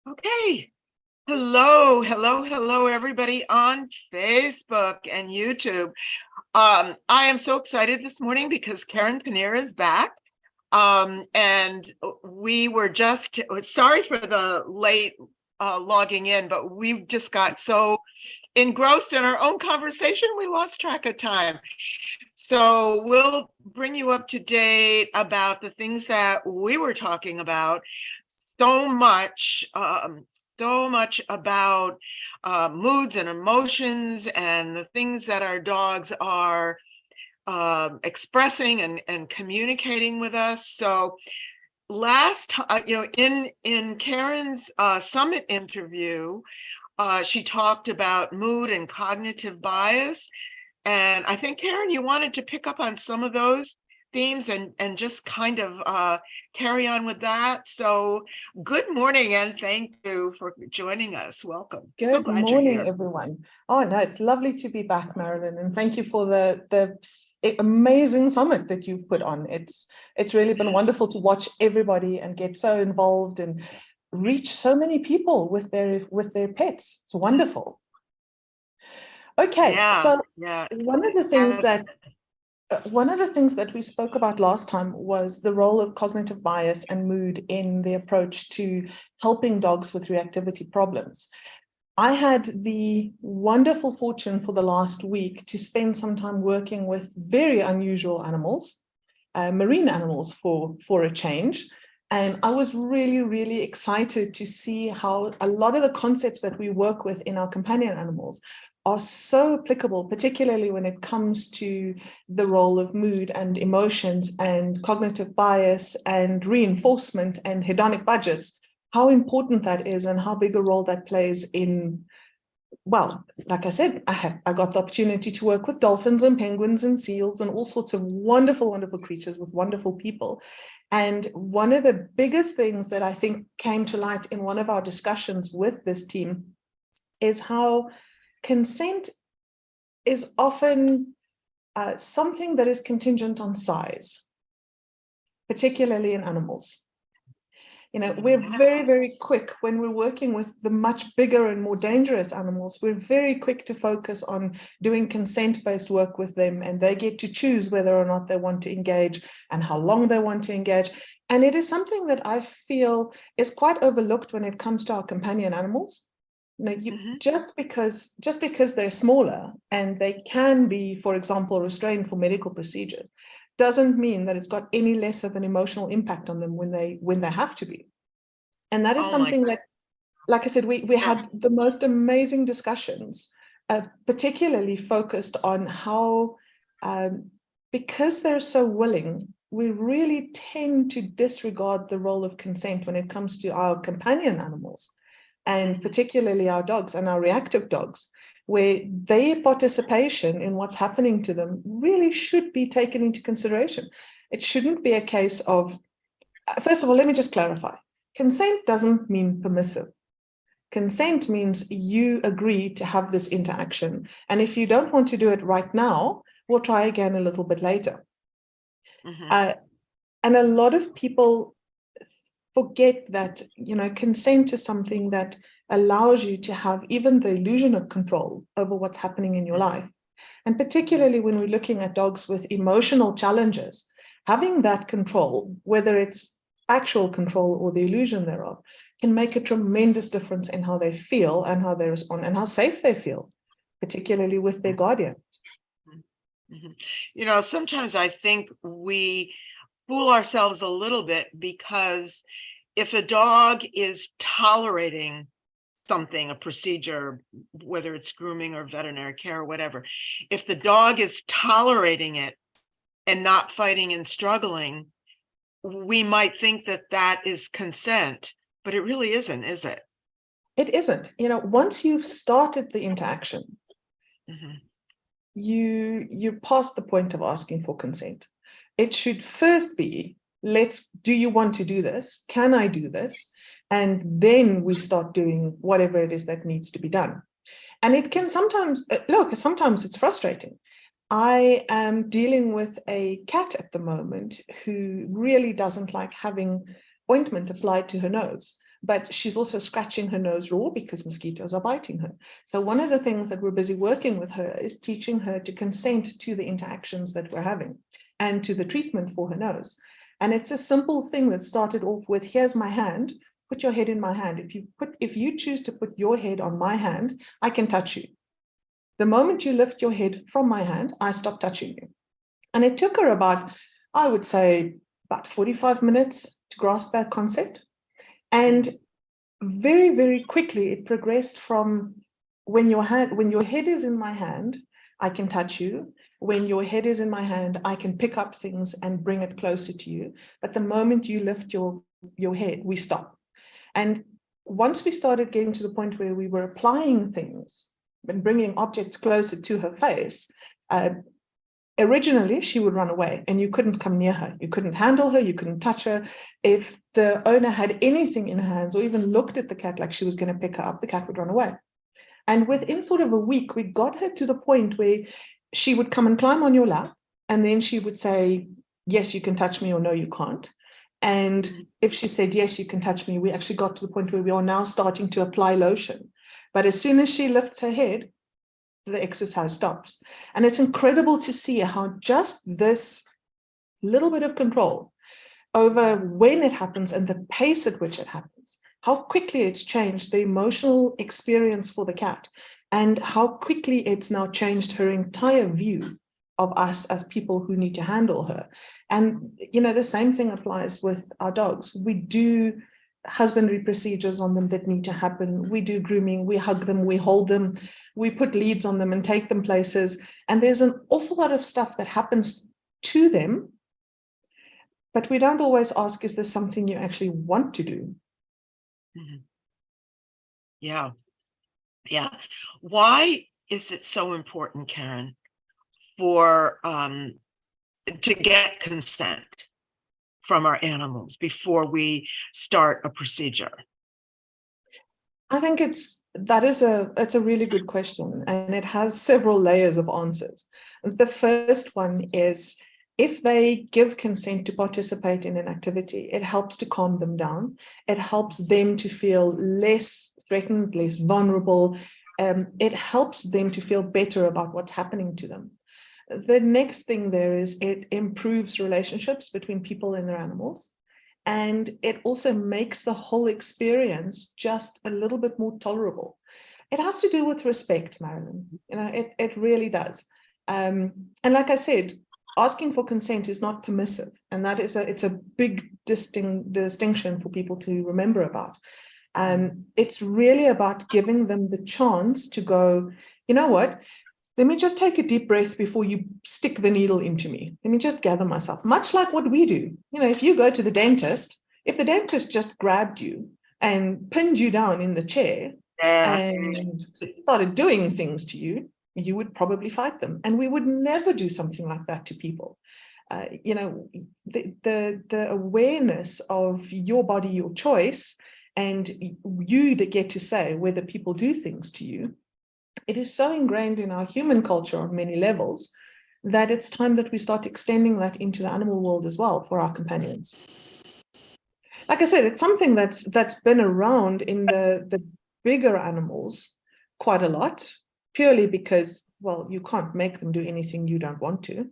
Okay. Hello, everybody on Facebook and YouTube. I am so excited this morning because Karin Pienaar is back. And we were just, sorry for the late logging in, but we just got so engrossed in our own conversation, we lost track of time. So we'll bring you up to date about the things that we were talking about. So much about moods and emotions and the things that our dogs are expressing and communicating with us. So last in Karin's summit interview, she talked about mood and cognitive bias. And I think, Karin, you wanted to pick up on some of those themes and just kind of carry on with that. So good morning and thank you for joining us. Welcome. Good morning, everyone. Oh, no, it's lovely to be back, Marilyn. And thank you for the amazing summit that you've put on. It's really been wonderful to watch everybody and get so involved and reach so many people with their pets. It's wonderful. Okay, so one of the things that we spoke about last time was the role of cognitive bias and mood in the approach to helping dogs with reactivity problems. I had the wonderful fortune for the last week to spend some time working with very unusual animals, marine animals for a change. And I was really, really excited to see how a lot of the concepts that we work with in our companion animals are so applicable, particularly when it comes to the role of mood and emotions and cognitive bias and reinforcement and hedonic budgets, how important that is and how big a role that plays in, well, like I said, I got the opportunity to work with dolphins and penguins and seals and all sorts of wonderful, wonderful creatures with wonderful people. And one of the biggest things that I think came to light in one of our discussions with this team is how consent is often something that is contingent on size, particularly in animals. You know, we're very, very quick when we're working with the much bigger and more dangerous animals. We're very quick to focus on doing consent-based work with them, and they get to choose whether or not they want to engage and how long they want to engage. And it is something that I feel is quite overlooked when it comes to our companion animals. You know, just because they're smaller and they can be, for example, restrained for medical procedures, doesn't mean that it's got any less of an emotional impact on them when they have to be. And that is something that, like I said, we had the most amazing discussions, particularly focused on how, because they're so willing, we really tend to disregard the role of consent when it comes to our companion animals, and particularly our dogs and our reactive dogs, where their participation in what's happening to them really should be taken into consideration. It shouldn't be a case of, first of all, let me just clarify. Consent doesn't mean permissive. Consent means you agree to have this interaction. And if you don't want to do it right now, we'll try again a little bit later. And a lot of people forget that, you know, consent is something that allows you to have even the illusion of control over what's happening in your life. And particularly when we're looking at dogs with emotional challenges, having that control, whether it's actual control or the illusion thereof, can make a tremendous difference in how they feel and how they respond and how safe they feel, particularly with their guardian. You know, sometimes I think we fool ourselves a little bit, because if a dog is tolerating something, a procedure, whether it's grooming or veterinary care or whatever, if the dog is tolerating it and not fighting and struggling, we might think that that is consent, but it really isn't, is it? It isn't. You know, once you've started the interaction, you're past the point of asking for consent. It should first be, do you want to do this? Can I do this? And then we start doing whatever it is that needs to be done. And it can sometimes, sometimes it's frustrating. I am dealing with a cat at the moment who really doesn't like having ointment applied to her nose, but she's also scratching her nose raw because mosquitoes are biting her. So one of the things that we're busy working with her is teaching her to consent to the interactions that we're having and to the treatment for her nose. And it's a simple thing that started off with, here's my hand, put your head in my hand. If you choose to put your head on my hand, I can touch you. The moment you lift your head from my hand, I stop touching you. And it took her about, I would say, about 45 minutes to grasp that concept. And very, very quickly, it progressed from when your head is in my hand, I can touch you. When your head is in my hand, I can pick up things and bring it closer to you. But the moment you lift your head, we stop. And once we started getting to the point where we were applying things and bringing objects closer to her face, originally she would run away and you couldn't come near her. You couldn't handle her. You couldn't touch her. If the owner had anything in her hands or even looked at the cat like she was going to pick her up, the cat would run away. And within sort of a week, we got her to the point where she would come and climb on your lap. And then she would say, yes, you can touch me, or no, you can't. And if she said, yes, you can touch me, we actually got to the point where we are now starting to apply lotion. But as soon as she lifts her head, the exercise stops. And it's incredible to see how just this little bit of control over when it happens and the pace at which it happens, how quickly it's changed the emotional experience for the cat, and how quickly it's now changed her entire view of us as people who need to handle her. And, you know, the same thing applies with our dogs. We do husbandry procedures on them that need to happen. We do grooming, we hug them, we hold them, we put leads on them and take them places. And there's an awful lot of stuff that happens to them, but we don't always ask, is this something you actually want to do? Mm-hmm. Yeah. Yeah. Why is it so important, Karin, for to get consent from our animals before we start a procedure? I think it's a really good question, and it has several layers of answers. The first one is, if they give consent to participate in an activity, it helps to calm them down. It helps them to feel less threatened, less vulnerable. It helps them to feel better about what's happening to them. The next thing there is, it improves relationships between people and their animals. And it also makes the whole experience just a little bit more tolerable. It has to do with respect, Marilyn. You know, it really does. And like I said, asking for consent is not permissive, and that is it's a big distinction for people to remember about. It's really about giving them the chance to go, you know what? Let me just take a deep breath before you stick the needle into me. Let me just gather myself. Much like what we do. You know, if you go to the dentist, if the dentist just grabbed you and pinned you down in the chair and started doing things to you, you would probably fight them. And we would never do something like that to people. You know, the awareness of your body, your choice, and you to get to say whether people do things to you, it is so ingrained in our human culture on many levels that it's time that we start extending that into the animal world as well for our companions. Like I said, it's something that's been around in the bigger animals quite a lot, purely because, well, you can't make them do anything you don't want to,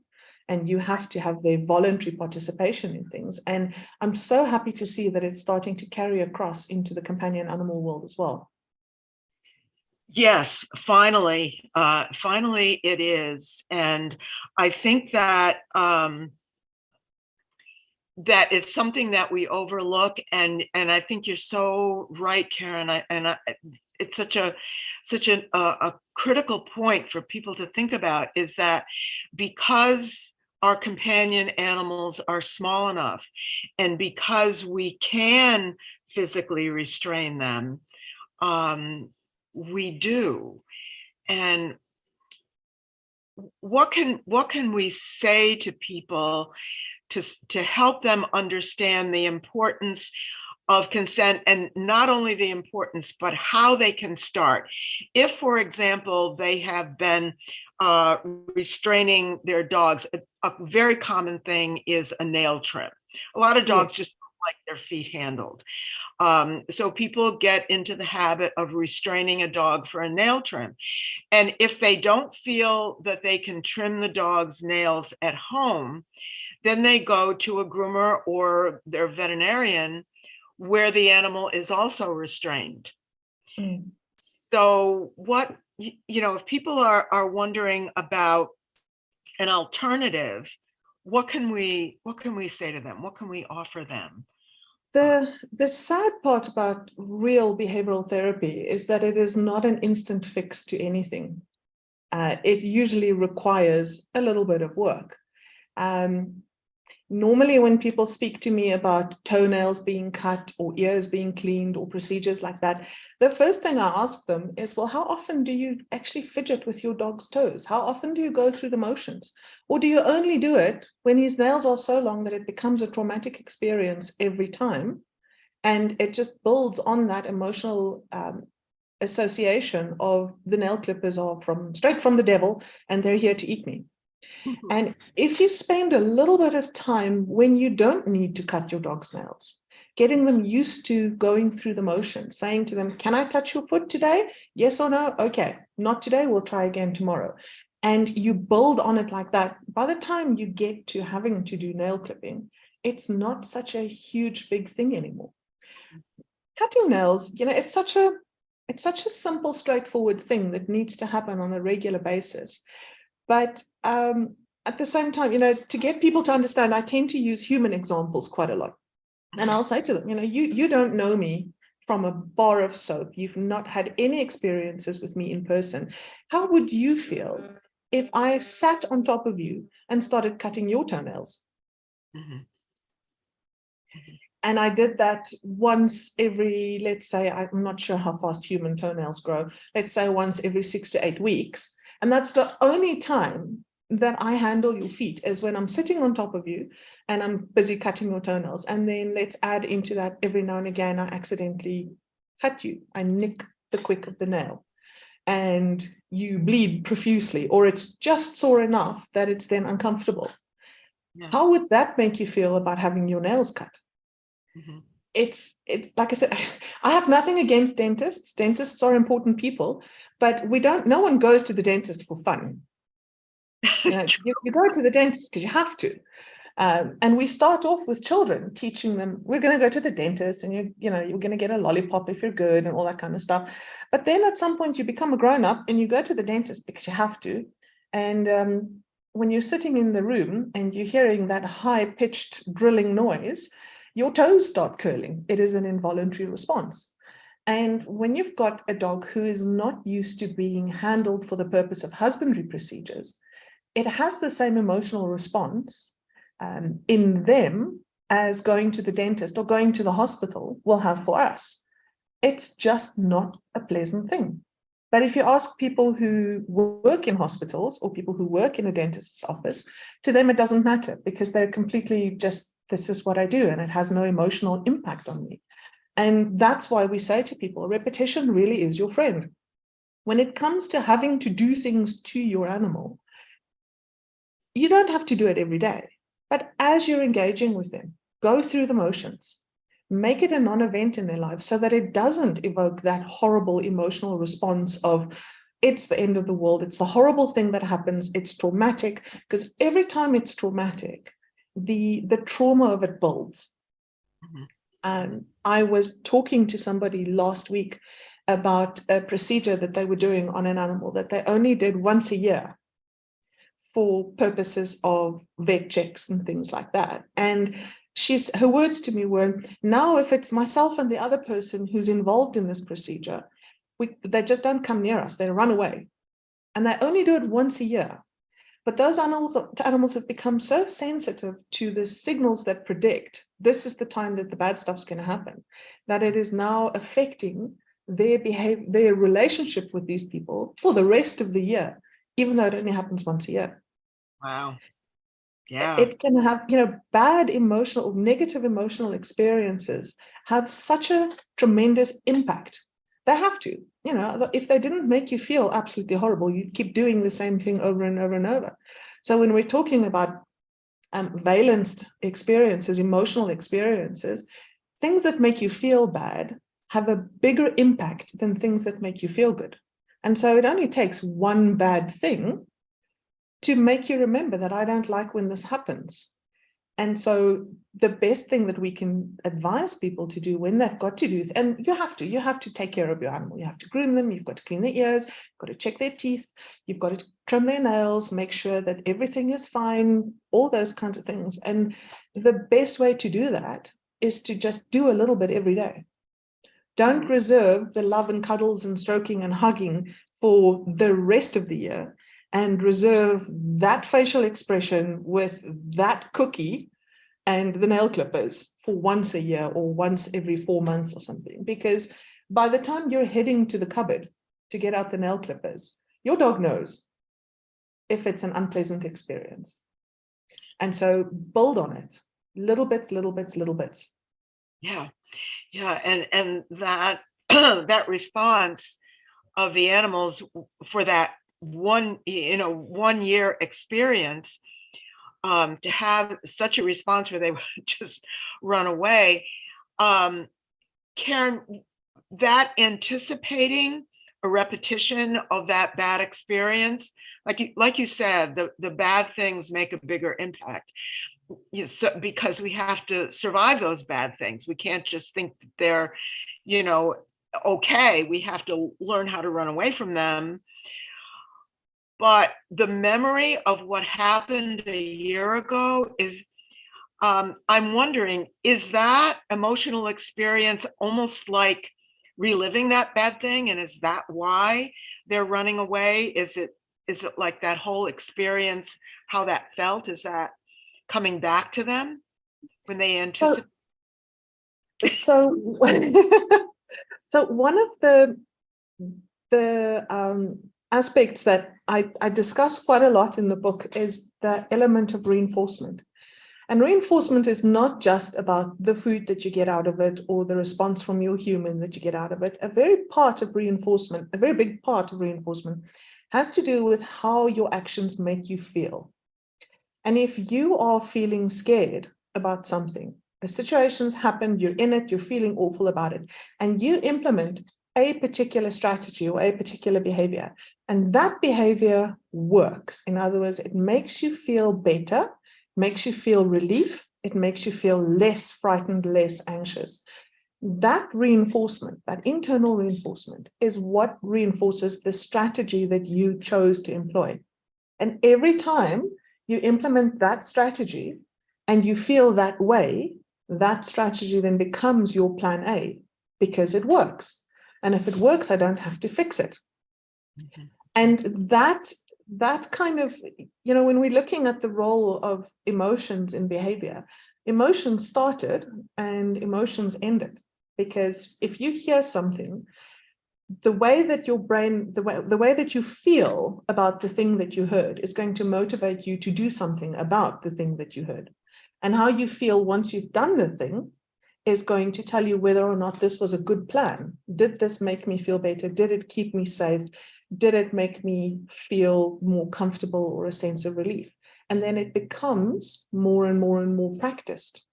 and you have to have their voluntary participation in things. And I'm so happy to see that it's starting to carry across into the companion animal world as well. Yes, finally it is. And I think that that it's something that we overlook, and I think you're so right, Karin. It's such a critical point for people to think about, is that because our companion animals are small enough, and because we can physically restrain them, we do. And what can we say to people to help them understand the importance of consent, and not only the importance, but how they can start? If, for example, they have been restraining their dogs, a very common thing is a nail trim. A lot of dogs just don't like their feet handled. So people get into the habit of restraining a dog for a nail trim. And if they don't feel that they can trim the dog's nails at home, then they go to a groomer or their veterinarian where the animal is also restrained. Mm. So what, if people are wondering about an alternative, what can we say to them? What can we offer them? The sad part about real behavioral therapy is that it is not an instant fix to anything. It usually requires a little bit of work. Normally, when people speak to me about toenails being cut or ears being cleaned or procedures like that, the first thing I ask them is, well, how often do you actually fidget with your dog's toes? How often do you go through the motions? Or do you only do it when his nails are so long that it becomes a traumatic experience every time? And it just builds on that emotional association of the nail clippers are straight from the devil and they're here to eat me. And if you spend a little bit of time when you don't need to cut your dog's nails, getting them used to going through the motion, saying to them, can I touch your foot today? Yes or no? Okay, not today, we'll try again tomorrow. And you build on it like that. By the time you get to having to do nail clipping, it's not such a huge, big thing anymore. Cutting nails, it's such a simple, straightforward thing that needs to happen on a regular basis. But at the same time, to get people to understand, I tend to use human examples quite a lot. And I'll say to them, you don't know me from a bar of soap. You've not had any experiences with me in person. How would you feel if I sat on top of you and started cutting your toenails? Mm-hmm. And I did that once every, let's say, I'm not sure how fast human toenails grow, let's say once every 6 to 8 weeks. And that's the only time that I handle your feet, is when I'm sitting on top of you and I'm busy cutting your toenails. And then let's add into that, every now and again, I accidentally cut you. I nick the quick of the nail and you bleed profusely, or it's just sore enough that it's then uncomfortable. Yeah. How would that make you feel about having your nails cut? Mm-hmm. It's like I said, I have nothing against dentists. Dentists are important people, but no one goes to the dentist for fun. You go to the dentist because you have to. And we start off with children, teaching them, we're going to go to the dentist and you're going to get a lollipop if you're good and all that kind of stuff. But then at some point you become a grown-up and you go to the dentist because you have to. And when you're sitting in the room and you're hearing that high-pitched drilling noise, your toes start curling. It is an involuntary response. And when you've got a dog who is not used to being handled for the purpose of husbandry procedures, it has the same emotional response in them as going to the dentist or going to the hospital will have for us. It's just not a pleasant thing. But if you ask people who work in hospitals or people who work in a dentist's office, to them it doesn't matter because they're completely just, this is what I do and it has no emotional impact on me. And that's why we say to people, repetition really is your friend. When it comes to having to do things to your animal, you don't have to do it every day, but as you're engaging with them, go through the motions, make it a non-event in their life so that it doesn't evoke that horrible emotional response of, it's the end of the world, it's the horrible thing that happens, it's traumatic, because every time it's traumatic, the trauma of it builds. Mm-hmm. I was talking to somebody last week about a procedure that they were doing on an animal that they only did once a year for purposes of vet checks and things like that. And her words to me were, now if it's myself and the other person who's involved in this procedure, they just don't come near us, they run away. And they only do it once a year. But those animals have become so sensitive to the signals that predict this is the time that the bad stuff's going to happen, that it is now affecting their behavior, their relationship with these people for the rest of the year, even though it only happens once a year. Wow. Yeah. It can have, bad emotional or negative emotional experiences have such a tremendous impact. They have to, if they didn't make you feel absolutely horrible, you'd keep doing the same thing over and over and over. So when we're talking about valenced experiences, emotional experiences, things that make you feel bad have a bigger impact than things that make you feel good. And so it only takes one bad thing to make you remember that I don't like when this happens. And so the best thing that we can advise people to do when they've got to do, and you have to take care of your animal. You have to groom them. You've got to clean their ears. You've got to check their teeth. You've got to trim their nails, make sure that everything is fine, all those kinds of things. And the best way to do that is to just do a little bit every day. Don't reserve the love and cuddles and stroking and hugging for the rest of the year, and reserve that facial expression with that cookie and the nail clippers for once a year or once every 4 months or something. Because by the time you're heading to the cupboard to get out the nail clippers, your dog knows if it's an unpleasant experience. And so build on it. Little bits, little bits, little bits. Yeah. Yeah. And that that response of the animals for that 1 year experience, to have such a response where they would just run away. Karin, that anticipating a repetition of that bad experience, like you said, the bad things make a bigger impact. Because we have to survive those bad things. We can't just think that they're, okay. We have to learn how to run away from them. But the memory of what happened a year ago is, I'm wondering, is that emotional experience almost like reliving that bad thing? And is that why they're running away? Is it like that whole experience, how that felt? Is that coming back to them when they anticipate? So one of the aspects that I discuss quite a lot in the book is the element of reinforcement. And reinforcement is not just about the food that you get out of it or the response from your human that you get out of it. A very big part of reinforcement has to do with how your actions make you feel. And if you are feeling scared about something, the situation's happened, you're in it, you're feeling awful about it, and you implement a particular strategy or a particular behavior, and that behavior works. In other words, it makes you feel better, makes you feel relief, it makes you feel less frightened, less anxious. That reinforcement, that internal reinforcement, is what reinforces the strategy that you chose to employ. And every time you implement that strategy and you feel that way, that strategy then becomes your plan A because it works. And if it works, I don't have to fix it. Mm-hmm. And that kind of, when we're looking at the role of emotions in behavior, emotions started and emotions ended. Because if you hear something, the way that your brain, the way that you feel about the thing that you heard is going to motivate you to do something about the thing that you heard. And how you feel once you've done the thing is going to tell you whether or not this was a good plan. Did this make me feel better? Did it keep me safe? Did it make me feel more comfortable or a sense of relief? And then it becomes more and more and more practiced.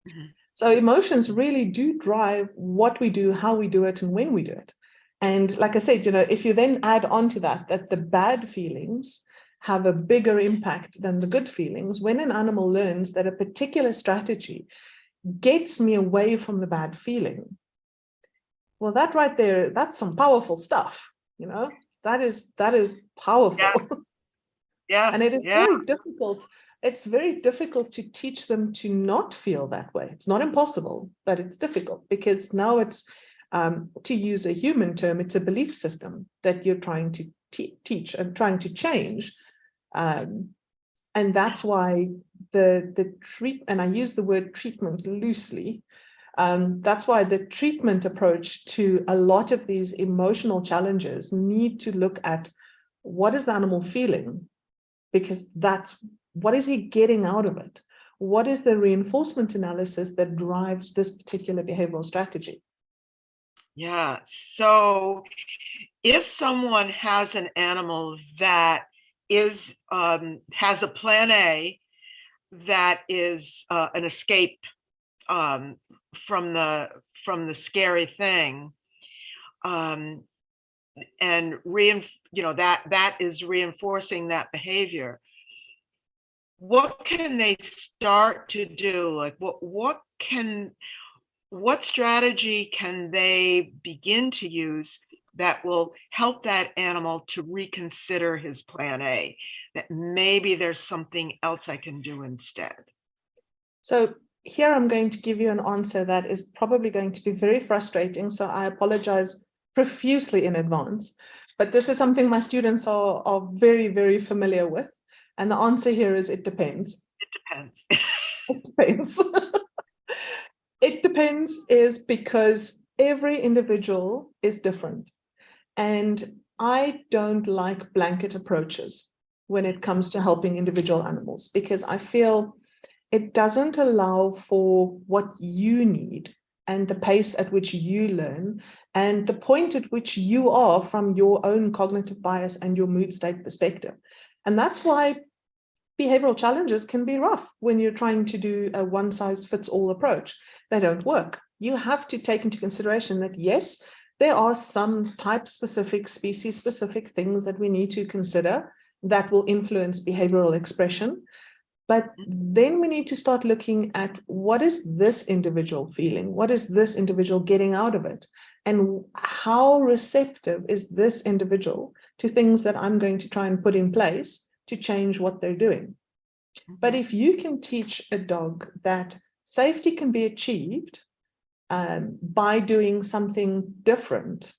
Mm-hmm. So emotions really do drive what we do, how we do it, and when we do it. And like I said, if you then add on to that the bad feelings have a bigger impact than the good feelings, when an animal learns that a particular strategy gets me away from the bad feeling, well, that right there, that's some powerful stuff, that is powerful. Yeah. Yeah. And it is very difficult. It's very difficult to teach them to not feel that way. It's not impossible, but it's difficult because now it's, to use a human term, it's a belief system that you're trying to teach and trying to change. And that's why the treat, and I use the word treatment loosely, that's why the treatment approach to a lot of these emotional challenges need to look at what is the animal feeling, because that's what is he getting out of it? What is the reinforcement analysis that drives this particular behavioral strategy? Yeah. So if someone has an animal that is has a plan A that is an escape from the scary thing, and that is reinforcing that behavior. What can they start to do? Like what strategy can they begin to use that will help that animal to reconsider his plan A, that maybe there's something else I can do instead? So here I'm going to give you an answer that is probably going to be very frustrating. So I apologize profusely in advance, but this is something my students are very, very familiar with. And the answer here is it depends. It depends. It depends. It depends is because every individual is different. And I don't like blanket approaches when it comes to helping individual animals, because I feel it doesn't allow for what you need and the pace at which you learn and the point at which you are from your own cognitive bias and your mood state perspective. And that's why behavioral challenges can be rough when you're trying to do a one-size-fits-all approach. They don't work. You have to take into consideration that, yes, there are some type-specific, species-specific things that we need to consider that will influence behavioral expression. But then we need to start looking at what is this individual feeling? What is this individual getting out of it? And how receptive is this individual to things that I'm going to try and put in place to change what they're doing? But if you can teach a dog that safety can be achieved by doing something different,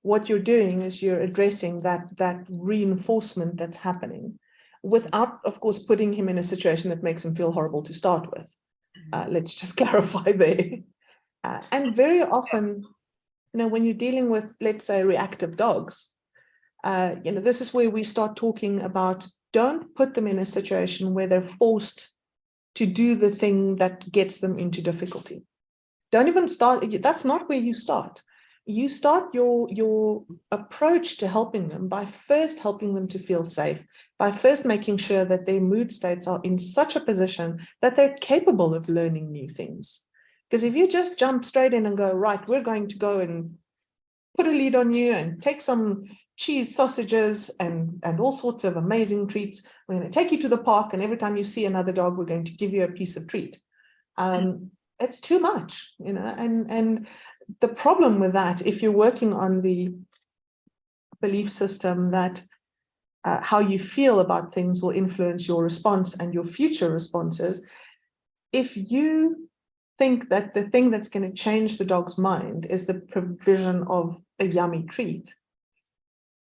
what you're doing is you're addressing that reinforcement that's happening without, of course, putting him in a situation that makes him feel horrible to start with. Let's just clarify there. And very often, when you're dealing with, let's say, reactive dogs, this is where we start talking about, don't put them in a situation where they're forced to do the thing that gets them into difficulty. Don't even start. That's not where you start. You start your approach to helping them by first helping them to feel safe, by first making sure that their mood states are in such a position that they're capable of learning new things. Because if you just jump straight in and go, right, we're going to go and put a lead on you and take some cheese sausages and all sorts of amazing treats. We're going to take you to the park, and every time you see another dog, we're going to give you a piece of treat. It's too much, and the problem with that, if you're working on the belief system that how you feel about things will influence your response and your future responses, if you think that the thing that's going to change the dog's mind is the provision of a yummy treat,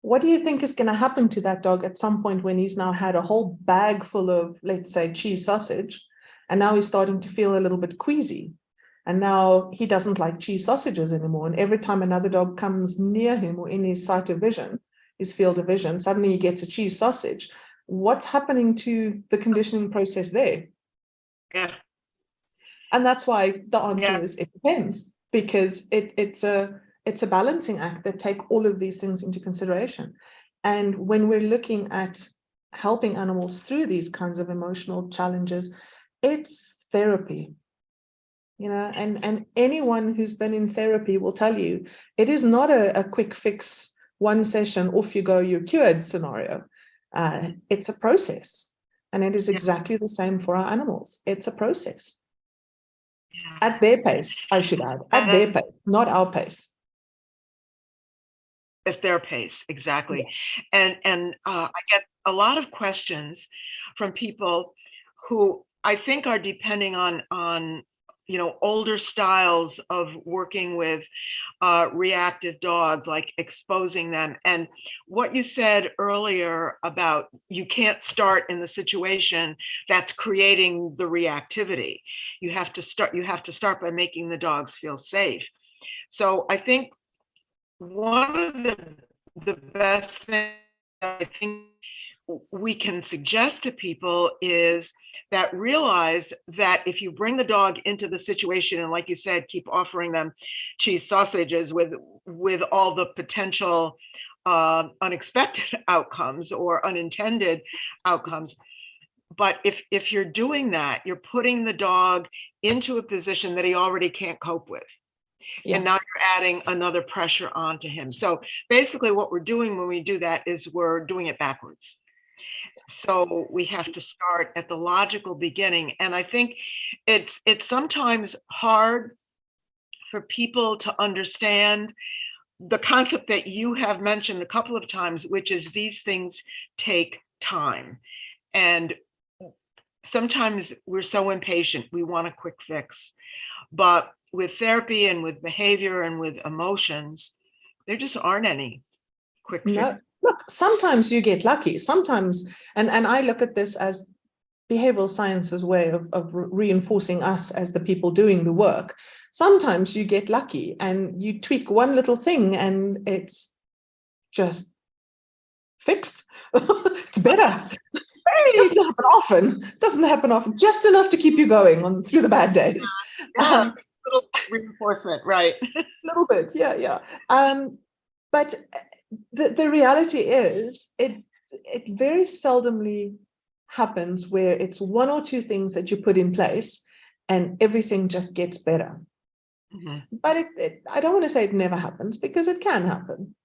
what do you think is going to happen to that dog at some point when he's now had a whole bag full of, let's say, cheese sausage, and now he's starting to feel a little bit queasy? And now he doesn't like cheese sausages anymore. And every time another dog comes near him or in his sight of vision, his field of vision, suddenly he gets a cheese sausage. What's happening to the conditioning process there? Yeah. And that's why the answer is it depends, because it's a balancing act that take all of these things into consideration. And when we're looking at helping animals through these kinds of emotional challenges, it's therapy. And anyone who's been in therapy will tell you it is not a quick fix, one session, off you go, you're cured scenario. It's a process. And it is exactly the same for our animals. It's a process. At their pace, I should add. At their pace, not our pace. At their pace, exactly. Yes. And I get a lot of questions from people who I think are depending on older styles of working with reactive dogs, like exposing them. And what you said earlier about you can't start in the situation that's creating the reactivity. You have to start by making the dogs feel safe. So I think one of the best things I think we can suggest to people is that realize that if you bring the dog into the situation and, like you said, keep offering them cheese sausages with all the potential unexpected outcomes or unintended outcomes, But if you're doing that, you're putting the dog into a position that he already can't cope with. Yeah. And now you're adding another pressure onto him. So basically what we're doing when we do that is we're doing it backwards. So we have to start at the logical beginning. And I think it's sometimes hard for people to understand the concept that you have mentioned a couple of times, which is these things take time. And sometimes we're so impatient, we want a quick fix. But with therapy and with behavior and with emotions, there just aren't any quick fix. No, look, sometimes you get lucky. Sometimes, and I look at this as behavioral science's way of reinforcing us as the people doing the work. Sometimes you get lucky and you tweak one little thing and it's just fixed. It's better. It doesn't happen often. Doesn't happen often. Just enough to keep you going on through the bad days. Yeah, little reinforcement, right? A little bit, yeah. But the reality is, it very seldomly happens where it's one or two things that you put in place, and everything just gets better. Mm-hmm. But I don't want to say it never happens, because it can happen.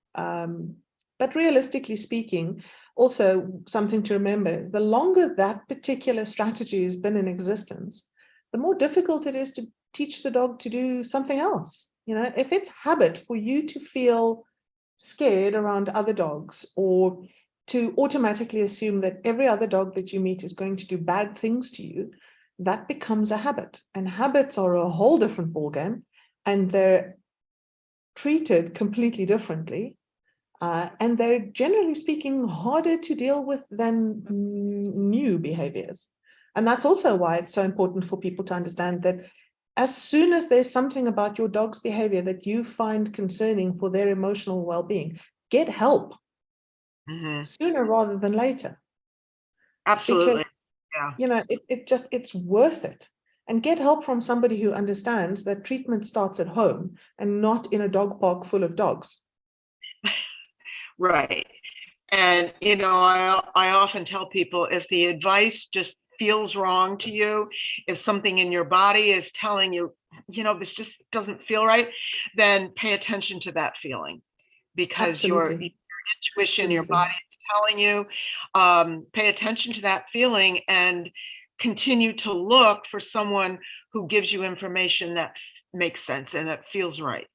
But realistically speaking, also something to remember, the longer that particular strategy has been in existence, the more difficult it is to teach the dog to do something else. You know, if it's habit for you to feel scared around other dogs, or to automatically assume that every other dog that you meet is going to do bad things to you, that becomes a habit. And habits are a whole different ballgame, and they're treated completely differently. And they're, generally speaking, harder to deal with than new behaviors. And that's also why it's so important for people to understand that as soon as there's something about your dog's behavior that you find concerning for their emotional well-being, get help sooner rather than later. Absolutely. Because, yeah. You know, it's worth it. And get help from somebody who understands that treatment starts at home and not in a dog park full of dogs. Right. And, you know, I often tell people, if the advice just feels wrong to you, if something in your body is telling you, you know, this just doesn't feel right, then pay attention to that feeling, because your intuition, your body is telling you, pay attention to that feeling and continue to look for someone who gives you information that makes sense and that feels right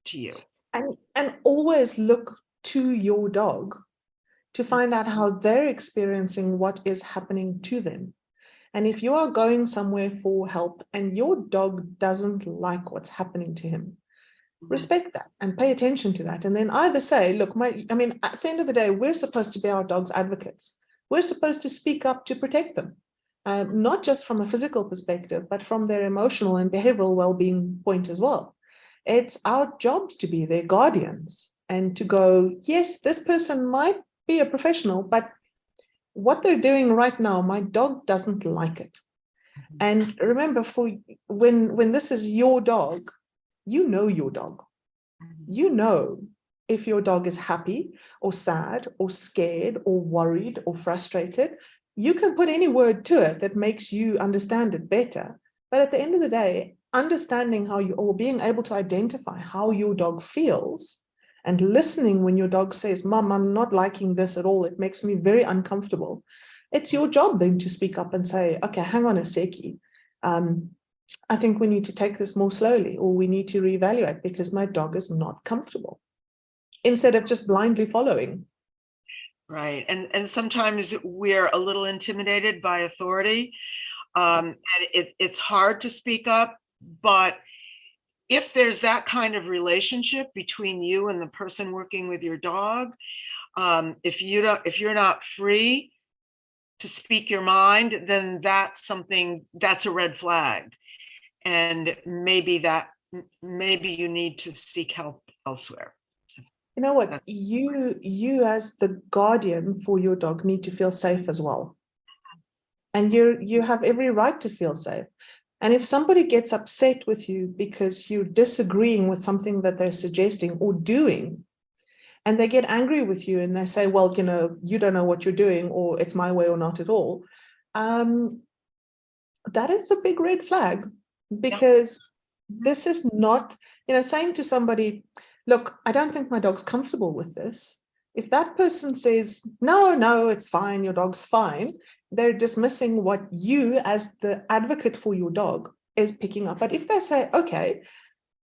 to you. And always look to your dog to find out how they're experiencing what is happening to them. And if you are going somewhere for help and your dog doesn't like what's happening to him, respect that and pay attention to that. And then either say, look, at the end of the day, we're supposed to be our dog's advocates. We're supposed to speak up to protect them, not just from a physical perspective, but from their emotional and behavioral well-being point as well. It's our job to be their guardians and to go, yes, this person might be a professional, but what they're doing right now, my dog doesn't like it. And remember, for when this is your dog, you know your dog. You know if your dog is happy or sad or scared or worried or frustrated. You can put any word to it that makes you understand it better. But at the end of the day, understanding how you, or being able to identify how your dog feels, and listening when your dog says, Mom, I'm not liking this at all, it makes me very uncomfortable. It's your job then to speak up and say, okay, hang on a seckie. I think we need to take this more slowly, or we need to reevaluate because my dog is not comfortable, instead of just blindly following. Right. And sometimes we're a little intimidated by authority. And it's hard to speak up, but if there's that kind of relationship between you and the person working with your dog, if you're not free to speak your mind, then that's a red flag. And maybe you need to seek help elsewhere. You know what? You as the guardian for your dog need to feel safe as well. And you have every right to feel safe. And if somebody gets upset with you because you're disagreeing with something that they're suggesting or doing, and they get angry with you and they say, well, you know, you don't know what you're doing, or it's my way or not at all, That is a big red flag, Yeah. because this is not, saying to somebody, look, I don't think my dog's comfortable with this. If that person says, no, it's fine, your dog's fine, they're dismissing what you, as the advocate for your dog, is picking up. But if they say, okay,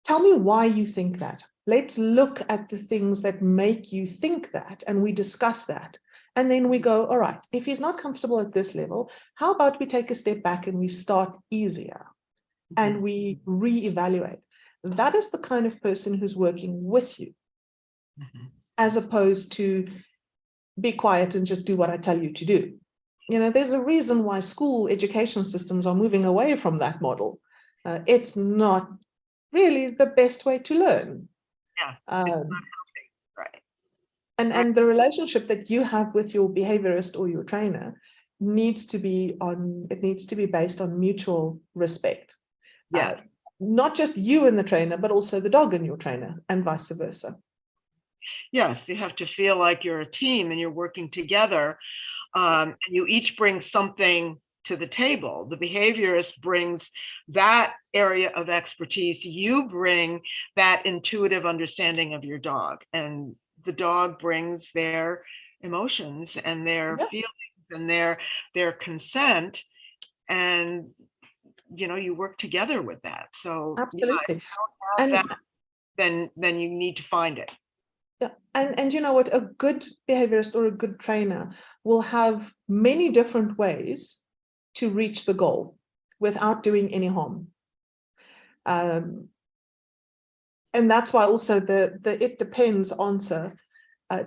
tell me why you think that. Let's look at the things that make you think that, and we discuss that. And then we go, all right, if he's not comfortable at this level, how about we take a step back and we start easier and we reevaluate? That is the kind of person who's working with you, as opposed to be quiet and just do what I tell you to do. There's a reason why school education systems are moving away from that model. It's not really the best way to learn. Yeah. Right. And the relationship that you have with your behaviorist or your trainer needs to be based on mutual respect. Yeah. Not just you and the trainer, but also the dog and your trainer, and vice versa. Yes, you have to feel like you're a team and you're working together. And you each bring something to the table. The behaviorist brings that area of expertise. You bring that intuitive understanding of your dog, and the dog brings their emotions and their feelings and their consent, and you work together with that. So absolutely. if you don't have that, then you need to find it. Yeah, and you know what? A good behaviorist or a good trainer will have many different ways to reach the goal without doing any harm. And that's why also the it depends answer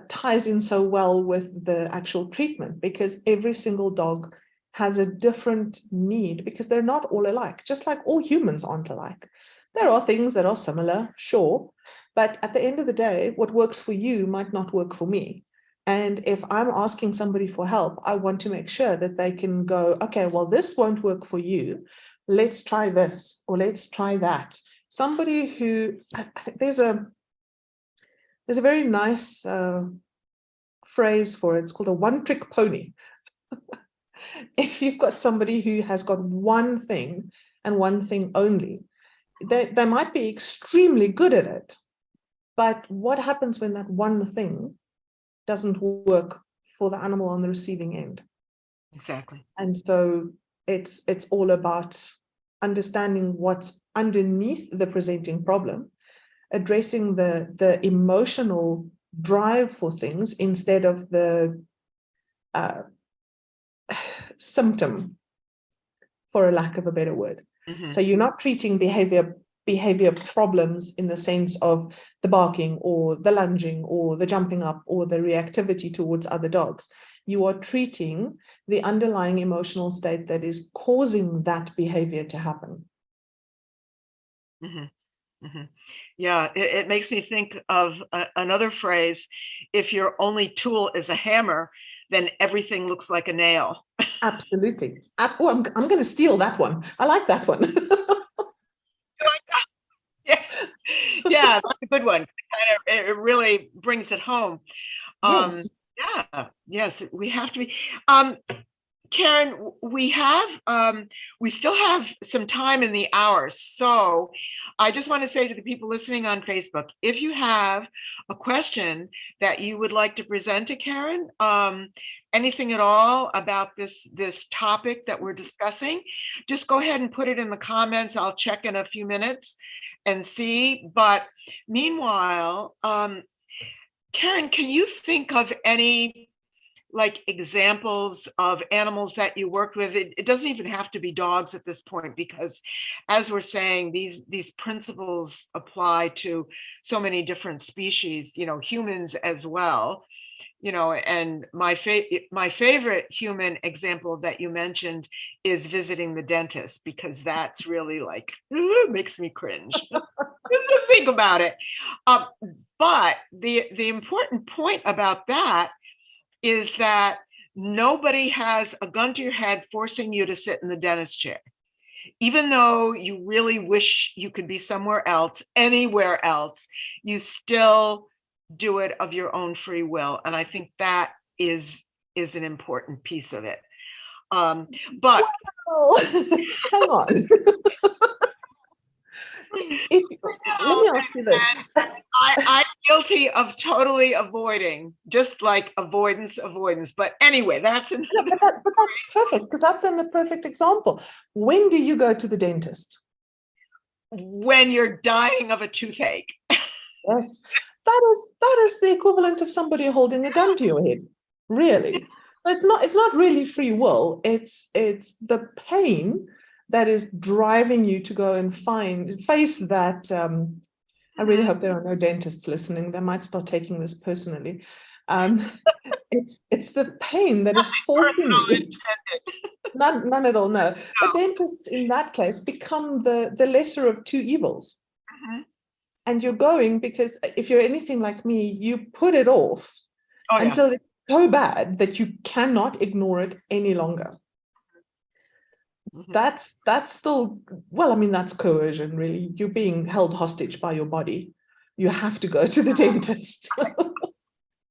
ties in so well with the actual treatment, because every single dog has a different need, because they're not all alike, just like all humans aren't alike. There are things that are similar, sure, but at the end of the day, what works for you might not work for me. And if I'm asking somebody for help, I want to make sure that they can go, okay, well, this won't work for you. Let's try this, or let's try that. Somebody who, there's a very nice phrase for it. It's called a one-trick pony. If you've got somebody who has got one thing and one thing only, they might be extremely good at it. But what happens when that one thing doesn't work for the animal on the receiving end? Exactly. And so it's all about understanding what's underneath the presenting problem, addressing the emotional drive for things instead of the symptom, for a lack of a better word. So you're not treating behavior problems in the sense of the barking or the lunging or the jumping up or the reactivity towards other dogs. You are treating the underlying emotional state that is causing that behavior to happen. Yeah, it makes me think of another phrase: if your only tool is a hammer, then everything looks like a nail. Absolutely. Oh, I'm going to steal that one. I like that one. Yeah, yeah, that's a good one. It really brings it home. Yes. Yeah, yes, we have to be. Karin, we still have some time in the hour. So I just want to say to the people listening on Facebook, if you have a question that you would like to present to Karin, anything at all about this topic that we're discussing, just go ahead and put it in the comments. I'll check in a few minutes and see. But meanwhile, Karin, can you think of any examples of animals that you worked with? It doesn't even have to be dogs at this point, because as we're saying, these principles apply to so many different species, humans as well. And my favorite human example that you mentioned is visiting the dentist, because that's really makes me cringe just to think about it. But the important point about that is that nobody has a gun to your head forcing you to sit in the dentist chair. Even though you really wish you could be somewhere else, anywhere else, you still do it of your own free will. And I think that is an important piece of it. But Well, hang on. Let me ask you this. I'm guilty of totally avoiding, just like avoidance. But anyway, that's another. But that's perfect, because that's in the perfect example. When do you go to the dentist? When you're dying of a toothache. Yes, that is the equivalent of somebody holding a gun to your head. Really, it's not really free will. It's the pain that is driving you to go and face that. I really hope there are no dentists listening. They might start taking this personally. Um, it's the pain that is forcing you. None at all. No, the dentists in that case become the lesser of two evils. Mhm. And you're going because if you're anything like me, you put it off Oh yeah. until it's so bad that you cannot ignore it any longer. Mhm. That's still, well, I mean, that's coercion, really. You're being held hostage by your body. You have to go to the dentist.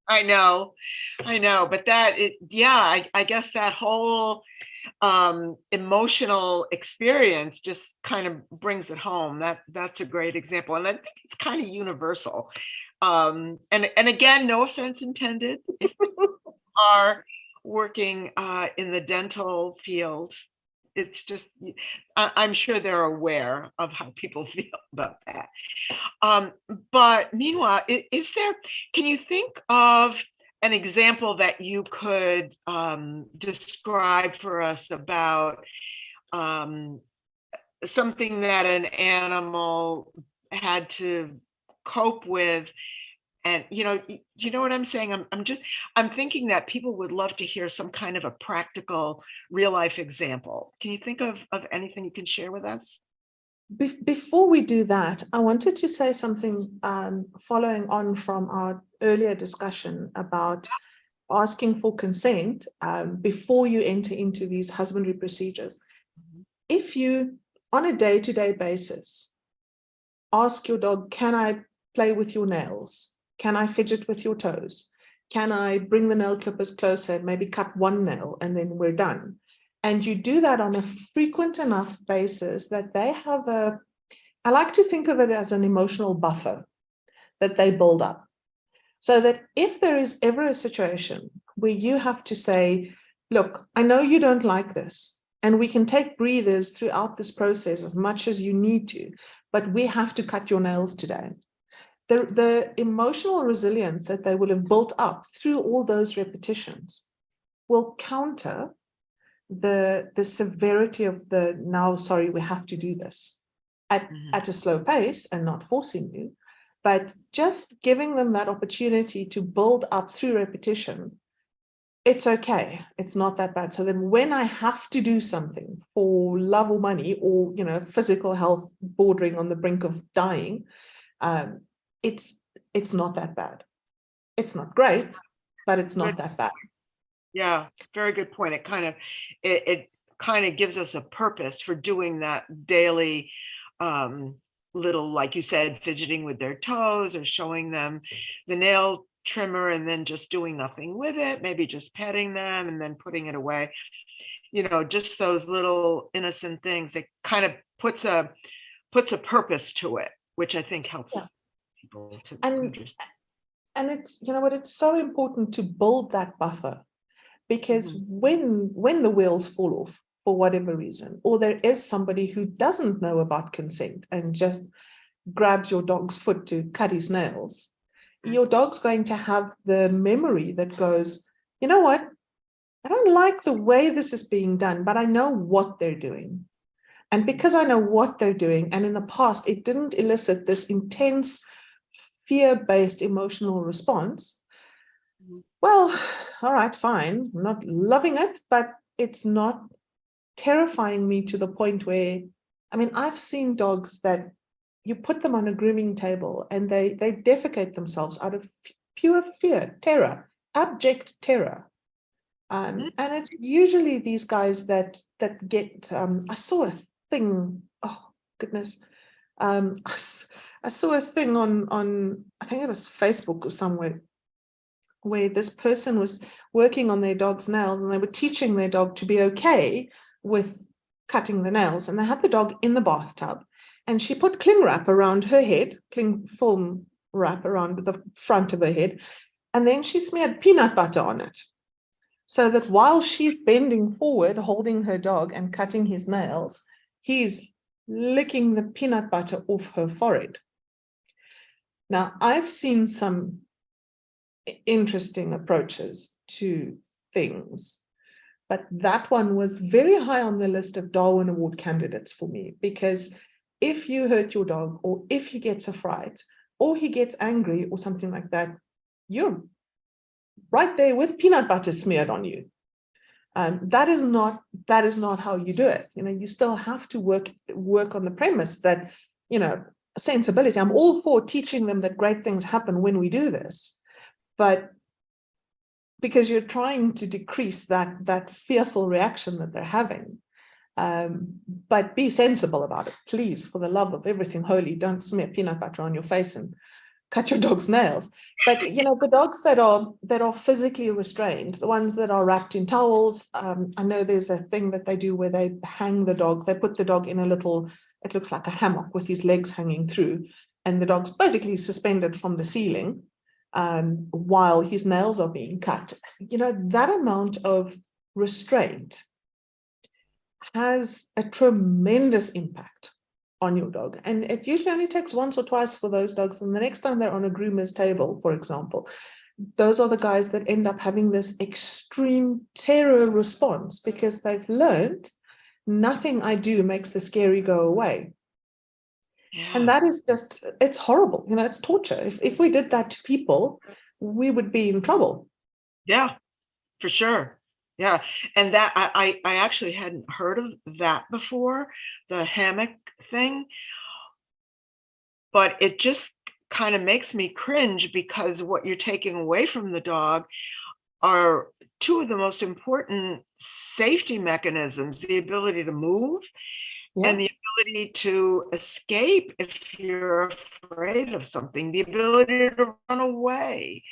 I know, but I guess that whole emotional experience just kind of brings it home. That's a great example, and I think it's kind of universal. And again, no offense intended if you are working in the dental field. It's just I'm sure they're aware of how people feel about that. Um, but meanwhile, is there, can you think of an example that you could describe for us about um, something that an animal had to cope with? And you know what I'm saying? I'm thinking that people would love to hear some kind of a practical real life example. Can you think of anything you can share with us? Before we do that, I wanted to say something following on from our earlier discussion about asking for consent before you enter into these husbandry procedures. If you, on a day-to-day basis, ask your dog, can I play with your nails? Can I fidget with your toes? Can I bring the nail clippers closer and maybe cut one nail and then we're done? And you do that on a frequent enough basis that they have I like to think of it as an emotional buffer that they build up. So that if there is ever a situation where you have to say, look, I know you don't like this, and we can take breathers throughout this process as much as you need to, but we have to cut your nails today. The emotional resilience that they will have built up through all those repetitions will counter the severity of the now, sorry, we have to do this at a slow pace and not forcing you, but just giving them that opportunity to build up through repetition. It's okay. It's not that bad. So then when I have to do something for love or money or, physical health bordering on the brink of dying, it's not that bad. It's not great, but it's not Good. that bad. Yeah, very good point. It kind of gives us a purpose for doing that daily um little, like you said, fidgeting with their toes or showing them the nail trimmer and then just doing nothing with it, maybe just petting them and then putting it away. Just those little innocent things that kind of puts a purpose to it, which I think helps Yeah. people to And understand. and it's, what, it's so important to build that buffer, because Mhm. when the wheels fall off for whatever reason, or there is somebody who doesn't know about consent and just grabs your dog's foot to cut his nails, your dog's going to have the memory that goes, you know what, I don't like the way this is being done, but I know what they're doing. And because I know what they're doing, and in the past it didn't elicit this intense fear-based emotional response, well, all right, fine. I'm not loving it, but it's not terrifying me to the point where, I mean, I've seen dogs that you put them on a grooming table and they defecate themselves out of pure fear, terror, abject terror. And it's usually these guys that get. I saw a thing. Oh goodness. I saw a thing on I think it was Facebook or somewhere where this person was working on their dog's nails, and they were teaching their dog to be okay with cutting the nails. And they had the dog in the bathtub, and she put cling wrap around her head, cling film wrap around the front of her head, and then she smeared peanut butter on it, so that while she's bending forward, holding her dog and cutting his nails, he's licking the peanut butter off her forehead. Now, I've seen some interesting approaches to things, but that one was very high on the list of Darwin Award candidates for me, because if you hurt your dog, or if he gets a fright, or he gets angry or something like that, you're right there with peanut butter smeared on you. That is not how you do it. You still have to work on the premise that, sensibility. I'm all for teaching them that great things happen when we do this, but because you're trying to decrease that fearful reaction that they're having. But be sensible about it, please, for the love of everything holy. Don't smear peanut butter on your face and cut your dog's nails. But the dogs that are physically restrained, the ones that are wrapped in towels, I know there's a thing that they do where they hang the dog. They put the dog in a little, it looks like a hammock with his legs hanging through, and the dog's basically suspended from the ceiling while his nails are being cut. That amount of restraint has a tremendous impact on your dog. And it usually only takes once or twice for those dogs. And the next time they're on a groomer's table, for example, those are the guys that end up having this extreme terror response, because they've learned nothing I do makes the scary go away. Yeah. And that is just, it's horrible. It's torture. If we did that to people, we would be in trouble. Yeah, for sure. Yeah. And that I actually hadn't heard of that before, the hammock thing, but it just kind of makes me cringe, because what you're taking away from the dog are two of the most important safety mechanisms: the ability to move, Yeah. and the ability to escape if you're afraid of something, the ability to run away.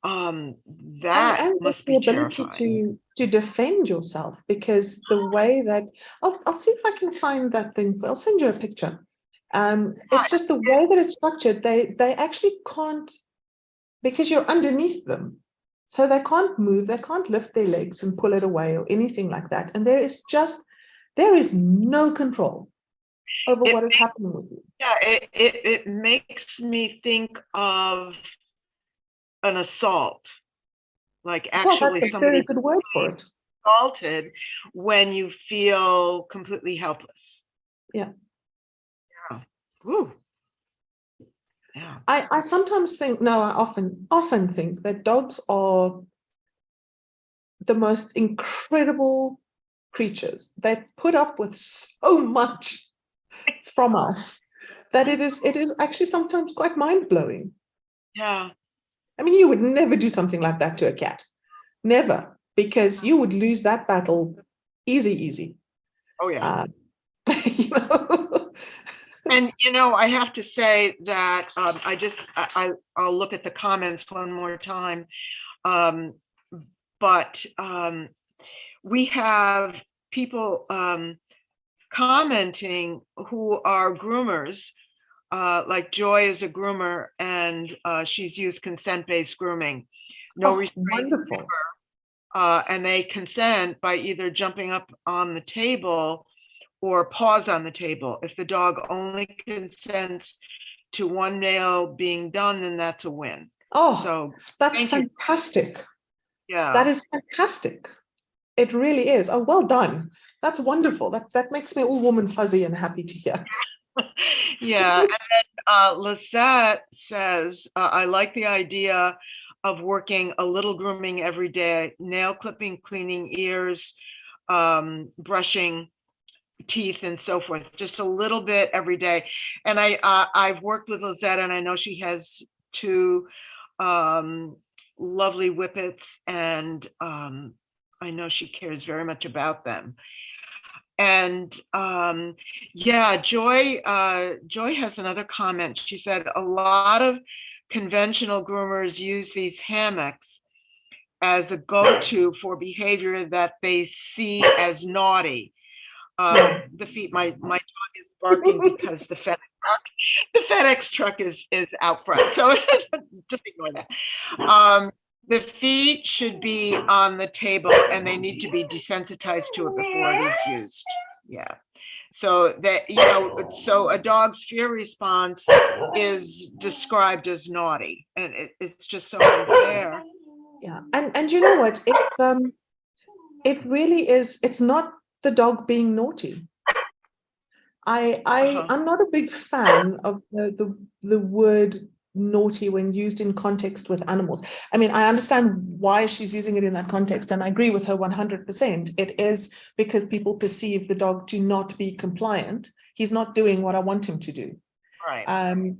That and must the be ability terrifying. to defend yourself, because the way that I'll see if I can find that thing. I'll send you a picture. It's just the way that it's structured. They actually can't, because you're underneath them, so they can't move. They can't lift their legs and pull it away or anything like that. And there is no control over what is happening with you. Yeah, it makes me think of an assault, like actually That's a very somebody good word for it. assaulted when you feel completely helpless. Yeah. Yeah. Woo. Yeah. I sometimes think, no, I often think that dogs are the most incredible creatures. They put up with so much from us that it is actually sometimes quite mind-blowing. Yeah. I mean, you would never do something like that to a cat. Never, because you would lose that battle easy. Oh, yeah. You know? And, I have to say that I'll look at the comments one more time. But we have people commenting who are groomers, like Joy is a groomer, and she's used consent-based grooming. No restraints. Wonderful. And they consent by either jumping up on the table or paws on the table. If the dog only consents to one nail being done, then that's a win. Oh, so that's fantastic. Yeah. That is fantastic. It really is. Oh, well done. That's wonderful. That makes me all warm and fuzzy and happy to hear. Yeah. And then Lisette says, I like the idea of working a little grooming every day: nail clipping, cleaning ears, brushing teeth, and so forth. Just a little bit every day. And I've worked with Lisette, and I know she has two lovely whippets, and I know she cares very much about them. And yeah, Joy has another comment. She said a lot of conventional groomers use these hammocks as a go-to for behavior that they see as naughty. The feet, my dog is barking because the FedEx truck is out front, so just ignore that. The feet should be on the table, and they need to be desensitized to it before it is used. Yeah. So that, you know, so a dog's fear response is described as naughty, and it's just so unfair. Yeah, and you know what? It really is. It's not the dog being naughty. I'm not a big fan of the word naughty when used in context with animals. I mean, I understand why she's using it in that context, and I agree with her 100%. It is because people perceive the dog to not be compliant. He's not doing what I want him to do. Right.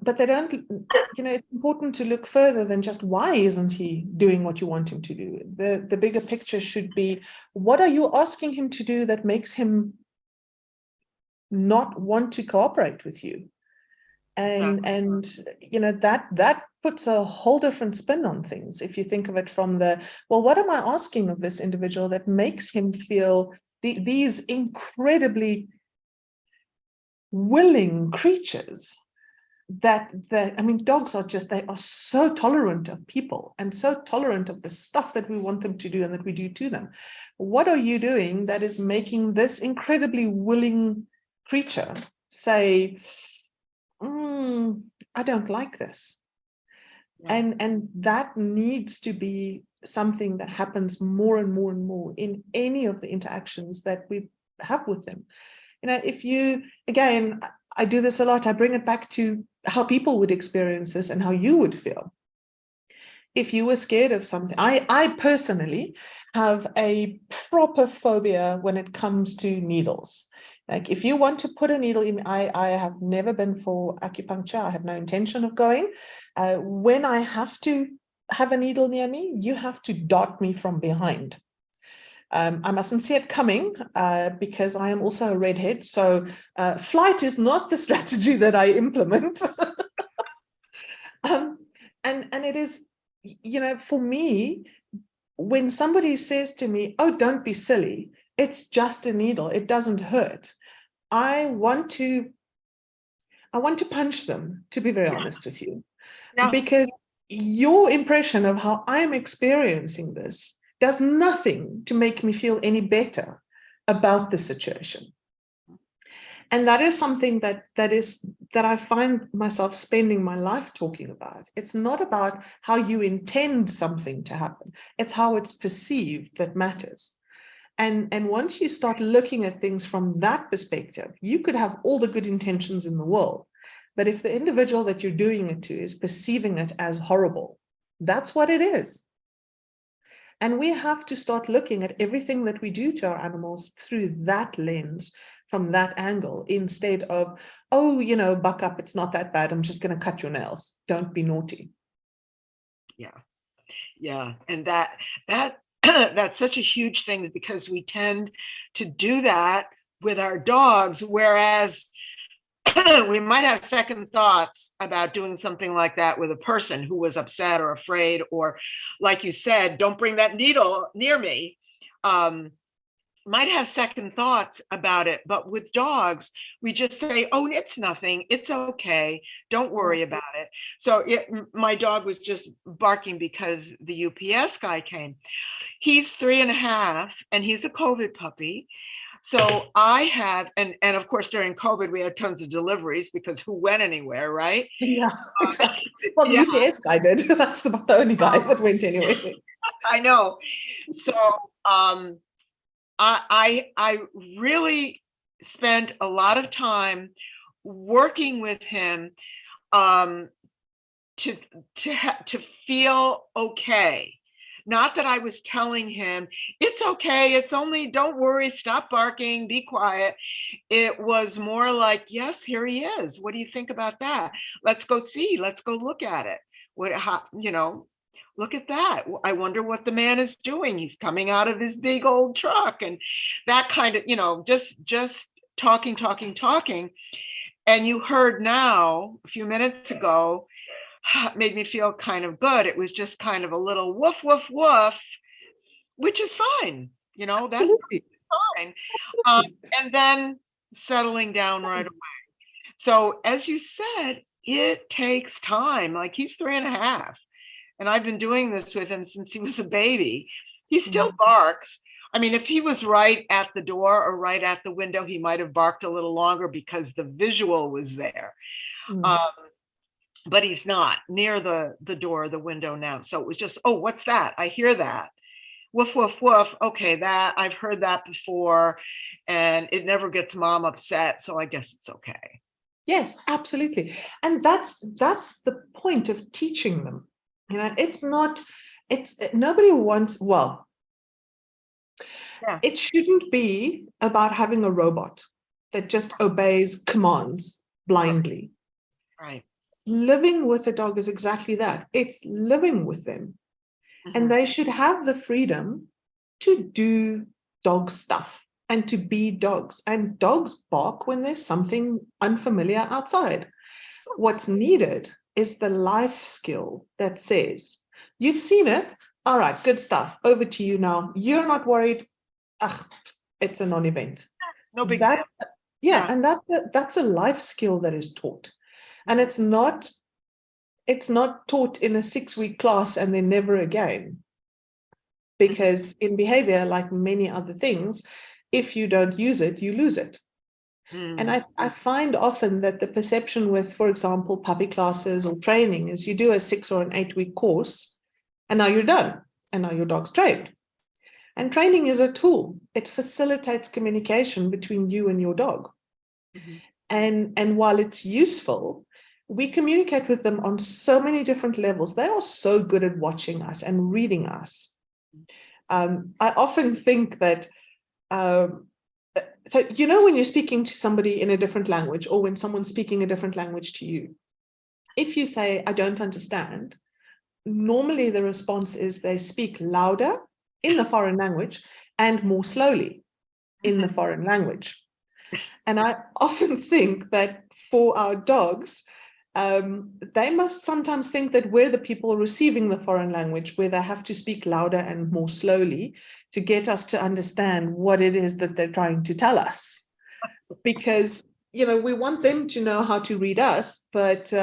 But they don't, you know, it's important to look further than just why isn't he doing what you want him to do. The bigger picture should be, what are you asking him to do that makes him not want to cooperate with you? And you know, that puts a whole different spin on things if you think of it from the, well, what am I asking of this individual that makes him feel these incredibly willing creatures that I mean, dogs are just, they are so tolerant of people and so tolerant of the stuff that we want them to do and that we do to them. What are you doing that is making this incredibly willing creature say, I don't like this? Yeah. And that needs to be something that happens more and more and more in any of the interactions that we have with them. You know, if you, again, I do this a lot, I bring it back to how people would experience this and how you would feel. If you were scared of something, I personally have a proper phobia when it comes to needles. Like, if you want to put a needle in, I have never been for acupuncture. I have no intention of going. When I have to have a needle near me, you have to dart me from behind. I mustn't see it coming because I am also a redhead. So flight is not the strategy that I implement. And it is, you know, for me, when somebody says to me, oh, don't be silly, it's just a needle, it doesn't hurt, I want to punch them, to be very honest with you. Because your impression of how I'm experiencing this does nothing to make me feel any better about the situation. And that is something that I find myself spending my life talking about. It's not about how you intend something to happen. It's how it's perceived that matters. And once you start looking at things from that perspective, you could have all the good intentions in the world. But if the individual that you're doing it to is perceiving it as horrible, that's what it is. And we have to start looking at everything that we do to our animals through that lens, from that angle, instead of, oh, you know, buck up, it's not that bad, I'm just going to cut your nails. Don't be naughty. Yeah. And that that's such a huge thing, because we tend to do that with our dogs, whereas we might have second thoughts about doing something like that with a person who was upset or afraid, or, like you said, don't bring that needle near me. Might have second thoughts about it, but with dogs, we just say, oh, it's nothing, it's okay, don't worry about it. So my dog was just barking because the UPS guy came. He's 3.5 and he's a COVID puppy. So I have, and of course, during COVID, we had tons of deliveries because who went anywhere, right? Yeah, exactly. Well, the UPS guy did. That's the only guy that went anywhere. I know. So I really spent a lot of time working with him to feel okay. Not that I was telling him, it's okay, it's only, don't worry, stop barking, be quiet. It was more like, yes, here he is. What do you think about that? Let's go see, let's go look at it. You know, look at that. I wonder what the man is doing. He's coming out of his big old truck, and that kind of, you know, just talking. And you heard now, a few minutes ago, it made me feel kind of good. It was just kind of a little woof, woof, woof, which is fine. That's Absolutely. fine. Um, and then settling down right away. So as you said, it takes time. Like, he's 3.5, and I've been doing this with him since he was a baby. He still barks. I mean, if he was right at the door or right at the window, he might have barked a little longer because the visual was there. Mm. Um, but he's not near the door or the window now. So it was just, oh, what's that? I hear that. Woof, woof, woof. Okay, that I've heard that before, and it never gets mom upset. So I guess it's okay. Yes, absolutely. And that's the point of teaching them. It's not, it's nobody wants, well, Yeah, it shouldn't be about having a robot that just obeys commands blindly. right. Living with a dog is exactly that. It's living with them. And Mhm. they should have the freedom to do dog stuff and to be dogs. And dogs bark when there's something unfamiliar outside. What's needed is the life skill that says, you've seen it. All right, good stuff. Over to you now. You're not worried. Ugh, it's a non-event. No big deal. That, yeah, Yeah. and that's a life skill that is taught. And Mhm. it's not taught in a 6-week class and then never again. Mhm. Because in behavior, like many other things, if you don't use it, you lose it. And Mm. I find often that the perception with, for example, puppy classes or training is you do a 6 or an 8-week course and now you're done and now your dog's trained. And training is a tool. It facilitates communication between you and your dog. Mhm. And while it's useful, we communicate with them on so many different levels. They are so good at watching us and reading us. I often think that um, so when you're speaking to somebody in a different language or when someone's speaking a different language to you, if you say I don't understand, normally the response is they speak louder in the foreign language and more slowly in the Mhm. foreign language. And I often think that for our dogs, they must sometimes think that we're the people receiving the foreign language, where they have to speak louder and more slowly to get us to understand what it is that they're trying to tell us. Because, we want them to know how to read us, but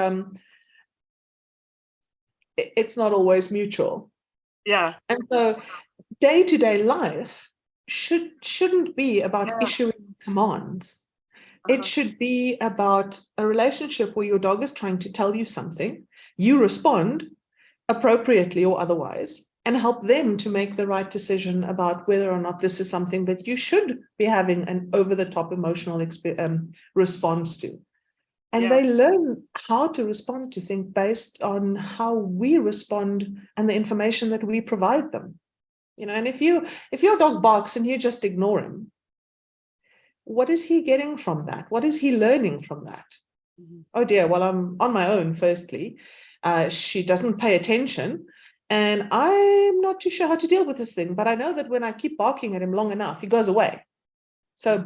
it's not always mutual. Yeah. And so day-to-day life shouldn't be about Yeah. issuing commands. It Uh-huh. should be about a relationship where your dog is trying to tell you something, you respond appropriately or otherwise, and help them to make the right decision about whether or not this is something that you should be having an over-the-top emotional response to. And Yeah. they learn how to respond to things based on how we respond and the information that we provide them. And if your dog barks and you just ignore him, what is he getting from that? What is he learning from that? Mhm. Oh dear, well, I'm on my own, firstly. She doesn't pay attention, and I'm not too sure how to deal with this thing, but I know that when I keep barking at him long enough, he goes away. So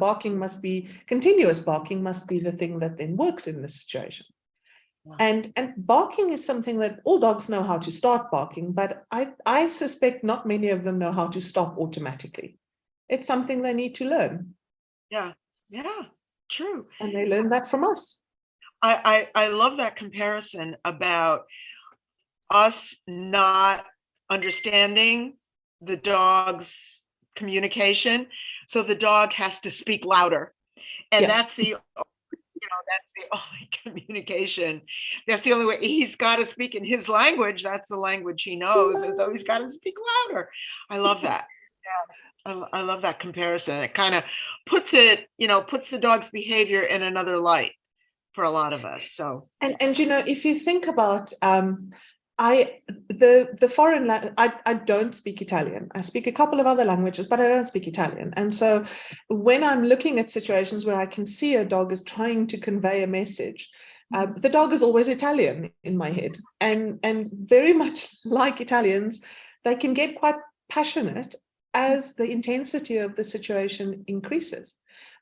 continuous barking must be the thing that then works in this situation. Yeah. And barking is something that all dogs know how to start barking, but I suspect not many of them know how to stop automatically. It's something they need to learn, Yeah. Yeah. True. and they learn that from us. I love that comparison about us not understanding the dog's communication. So the dog has to speak louder. And Yeah. that's the only communication. That's the only way. He's got to speak in his language. That's the language he knows. And so he's got to speak louder. I love that. Yeah. I love that comparison. It kind of puts the dog's behavior in another light for a lot of us. So And if you think about the foreign I don't speak Italian. I speak a couple of other languages, but I don't speak Italian. And so when I'm looking at situations where I can see a dog is trying to convey a message, the dog is always Italian in my head. And very much like Italians, they can get quite passionate as the intensity of the situation increases.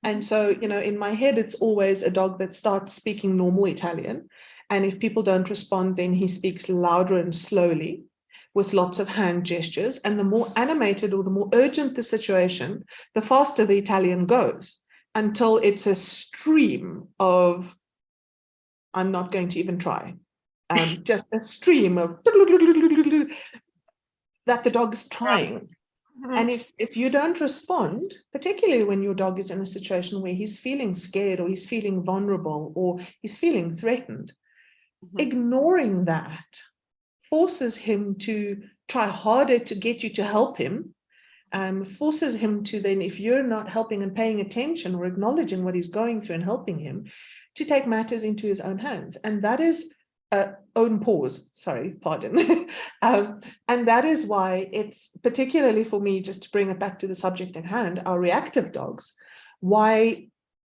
And so, in my head, it's always a dog that starts speaking normal Italian. And if people don't respond, then he speaks louder and slowly with lots of hand gestures. And the more animated or the more urgent the situation, the faster the Italian goes until it's a stream of, I'm not going to even try, just a stream of that the dog is trying. And if you don't respond, particularly when your dog is in a situation where he's feeling scared or he's feeling vulnerable or he's feeling threatened, ignoring that forces him to try harder to get you to help him, forces him to then, if you're not helping and paying attention or acknowledging what he's going through and helping him, to take matters into his own hands. And that is own pause, sorry, pardon. And that is why it's, particularly for me, just to bring it back to the subject at hand, our reactive dogs, why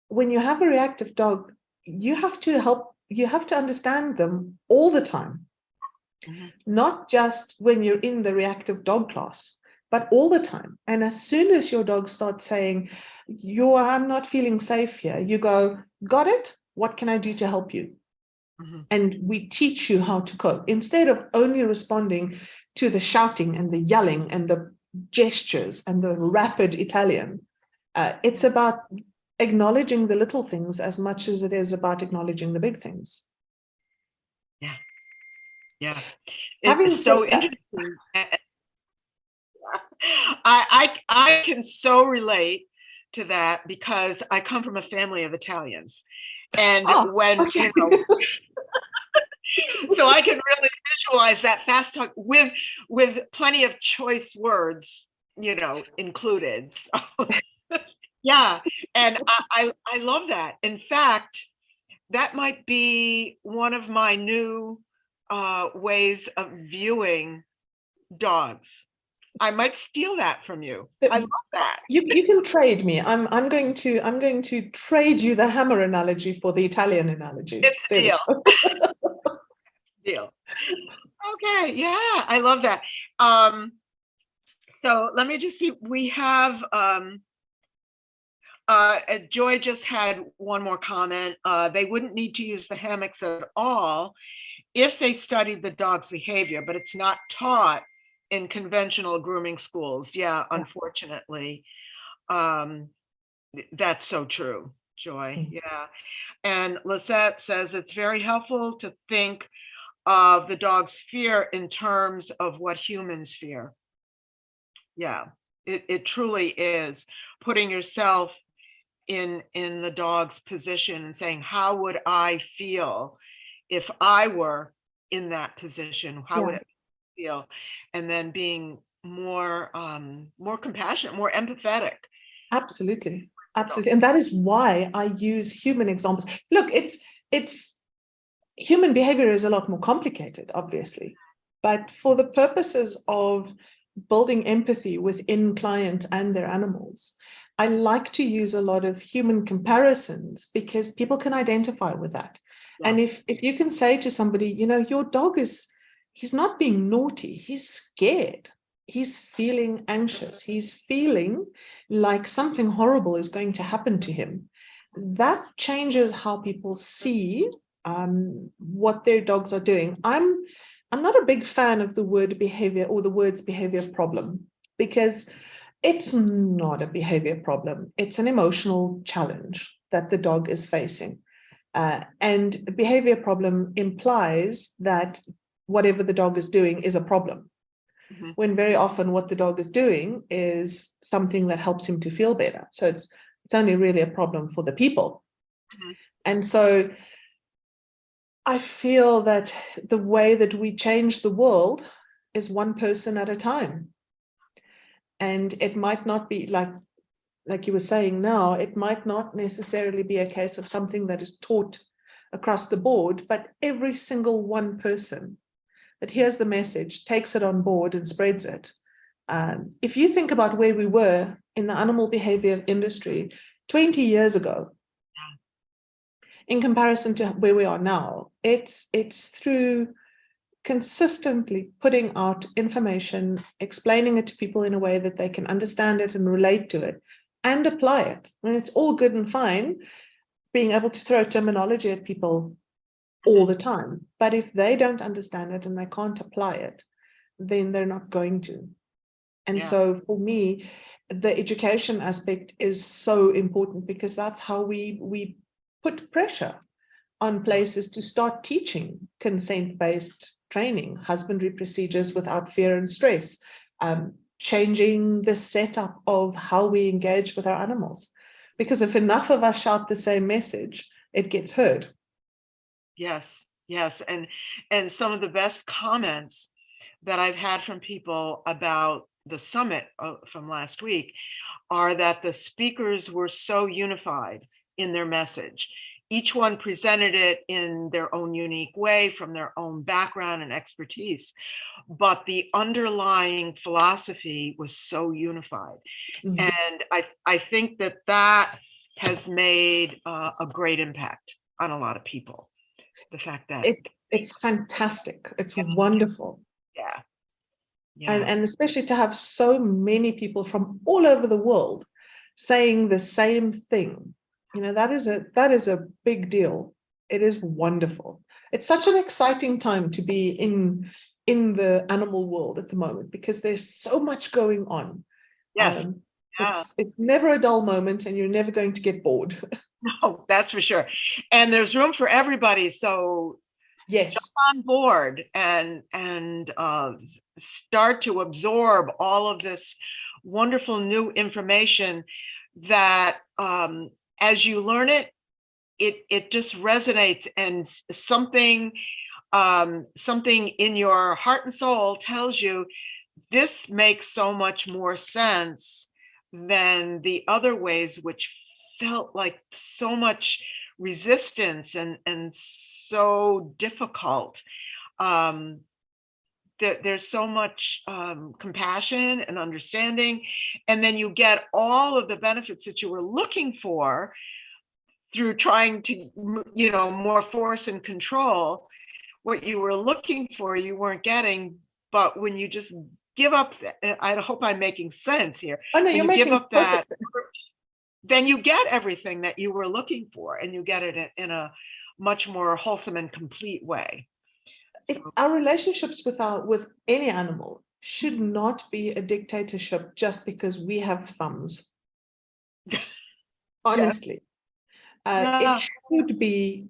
when you have a reactive dog, you have to understand them all the time, not just when you're in the reactive dog class, but all the time. And as soon as your dog starts saying, I'm not feeling safe here, you go, got it? What can I do to help you? And we teach you how to cope instead of only responding to the shouting and the yelling and the gestures and the rapid Italian. It's about acknowledging the little things as much as it is about acknowledging the big things. Yeah. Having it's so said that, interesting. I can so relate to that because I come from a family of Italians. And okay. So I can really visualize that fast talk with plenty of choice words, included. So, yeah. And I love that. In fact, that might be one of my new ways of viewing dogs. I might steal that from you. I love that. You can trade me. I'm going to trade you the hammer analogy for the Italian analogy. It's a deal. Deal. Okay, yeah, I love that. So let me just see. We have Joy just had one more comment. They wouldn't need to use the hammocks at all if they studied the dog's behavior, but it's not taught in conventional grooming schools. Yeah, unfortunately. That's so true, Joy. Yeah. And Lisette says it's very helpful to think of the dog's fear in terms of what humans fear. Yeah, it truly is putting yourself in the dog's position and saying, how would I feel if I were in that position? How would it feel? And then being more compassionate, more empathetic. Absolutely. And that is why I use human examples. Look, it's human behavior is a lot more complicated, obviously, but for the purposes of building empathy within clients and their animals, I like to use a lot of human comparisons because people can identify with that. Yeah. And if you can say to somebody, your dog he's not being naughty, he's scared, he's feeling anxious, he's feeling like something horrible is going to happen to him, that changes how people see what their dogs are doing. I'm not a big fan of the word behavior or the words behavior problem, because it's not a behavior problem. It's an emotional challenge that the dog is facing. And behavior problem implies that whatever the dog is doing is a problem, when very often what the dog is doing is something that helps him to feel better. So it's only really a problem for the people. And so I feel that the way that we change the world is one person at a time. And it might not be like you were saying now, it might not necessarily be a case of something that is taught across the board, but every single one person that hears the message takes it on board and spreads it. If you think about where we were in the animal behavior industry 20 years ago, in comparison to where we are now, it's through consistently putting out information, explaining it to people in a way that they can understand it and relate to it, and apply it. I mean, it's all good and fine being able to throw terminology at people all the time. But if they don't understand it and they can't apply it, then they're not going to. And Yeah. so for me, the education aspect is so important, because that's how we put pressure on places to start teaching consent-based training, husbandry procedures without fear and stress, changing the setup of how we engage with our animals. Because if enough of us shout the same message, it gets heard. Yes, yes. And some of the best comments that I've had from people about the summit from last week are that the speakers were so unified in their message. Each one presented it in their own unique way from their own background and expertise, but the underlying philosophy was so unified. Mhm. And I think that that has made a great impact on a lot of people. The fact that It's fantastic. It's wonderful. yeah, yeah, And especially to have so many people from all over the world saying the same thing. That is a big deal. It is wonderful. It's such an exciting time to be in the animal world at the moment, because there's so much going on. yes, yeah. It's never a dull moment, and you're never going to get bored. No, that's for sure. And there's room for everybody. So Yes. on board and start to absorb all of this wonderful new information that as you learn it, it just resonates, and something in your heart and soul tells you this makes so much more sense than the other ways, which felt like so much resistance and so difficult. Um, there's so much compassion and understanding, and then you get all of the benefits that you were looking for through trying to, more force and control. What you were looking for, you weren't getting. But when you just give up, I hope I'm making sense here. Oh no, When you're you give making up that, perfect. then you get everything that you were looking for, and you get it in a much more wholesome and complete way. So, Our relationships with any animal should not be a dictatorship just because we have thumbs. yes, Honestly, it yeah, should be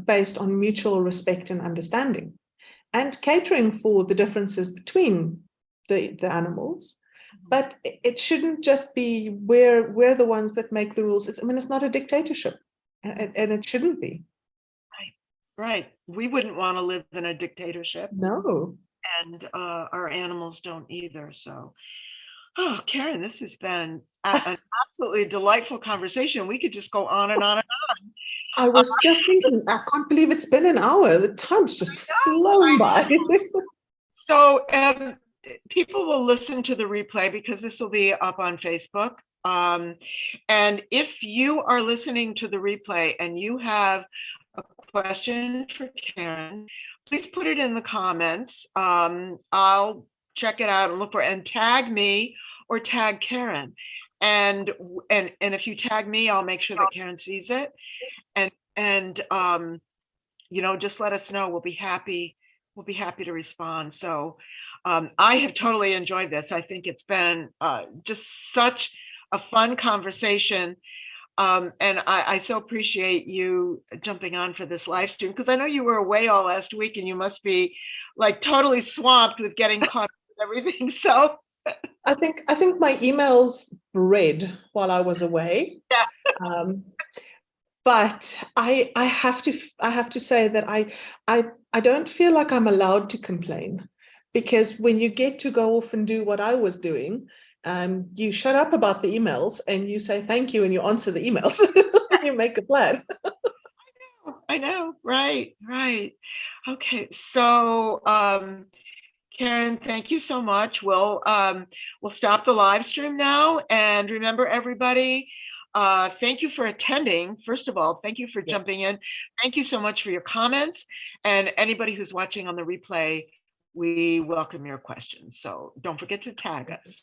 based on mutual respect and understanding, and catering for the differences between the animals. But it shouldn't just be we're the ones that make the rules. It's not a dictatorship, and it shouldn't be. right, right. We wouldn't want to live in a dictatorship, No. and our animals don't either. So, oh, Karin, this has been an absolutely delightful conversation. We could just go on and on and I on. was just thinking, I can't believe it's been an hour. The time's just flown by. So people will listen to the replay because this will be up on Facebook. And if you are listening to the replay and you have a question for Karin, please put it in the comments. I'll check it out and look for it, and tag me or tag Karin. And if you tag me, I'll make sure that Karin sees it. And just let us know. We'll be happy to respond. So I have totally enjoyed this. I think it's been just such a fun conversation. And I so appreciate you jumping on for this live stream, because I know you were away all last week and you must be like totally swamped with getting caught up with everything. So I think my emails read while I was away. yeah, But I have to say that I don't feel like I'm allowed to complain, because when you get to go off and do what I was doing, you shut up about the emails and you say thank you and you answer the emails. You make a plan. I know. Right. Okay. So Karin, thank you so much. We'll stop the live stream now. And remember, everybody, thank you for attending. First of all, thank you for Yeah. jumping in. Thank you so much for your comments. And anybody who's watching on the replay, we welcome your questions. So don't forget to tag us.